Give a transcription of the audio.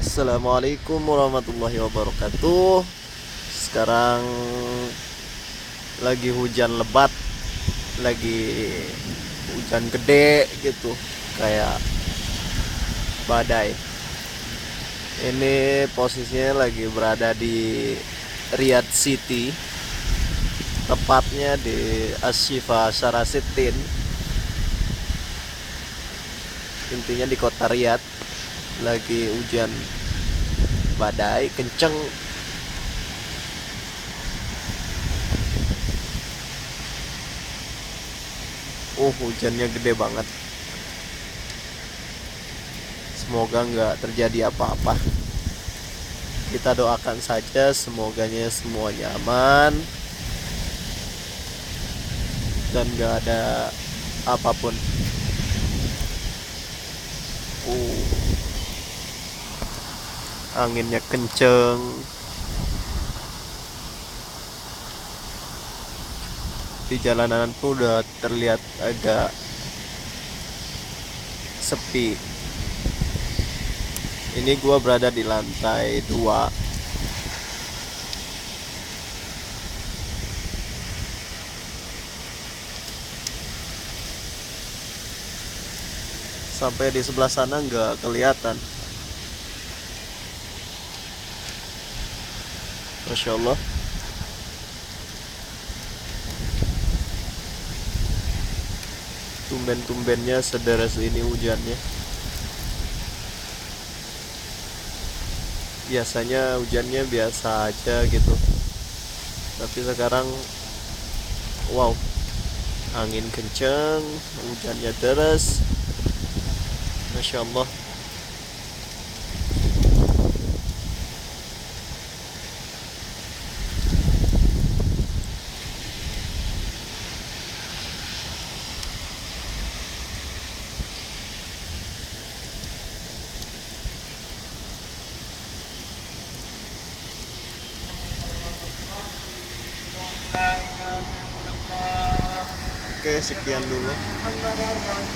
Assalamualaikum warahmatullahi wabarakatuh. Sekarang lagi hujan lebat, lagi hujan gede gitu, kayak badai. Ini posisinya lagi berada di Riyadh City, tepatnya di Ashifa Syarasitin, intinya di kota Riyadh. Lagi hujan badai kenceng. Hujannya gede banget. Semoga nggak terjadi apa-apa. Kita doakan saja semoganya semuanya aman dan nggak ada apapun. Anginnya kenceng. Di jalanan pun udah terlihat agak sepi. Ini gua berada di lantai 2. Sampai di sebelah sana nggak kelihatan. Masya Allah. Tumben-tumbennya sederas ini hujannya. Biasanya hujannya biasa aja gitu, tapi sekarang wow, angin kenceng, hujannya deras. Masya Allah. Oke, sekian dulu.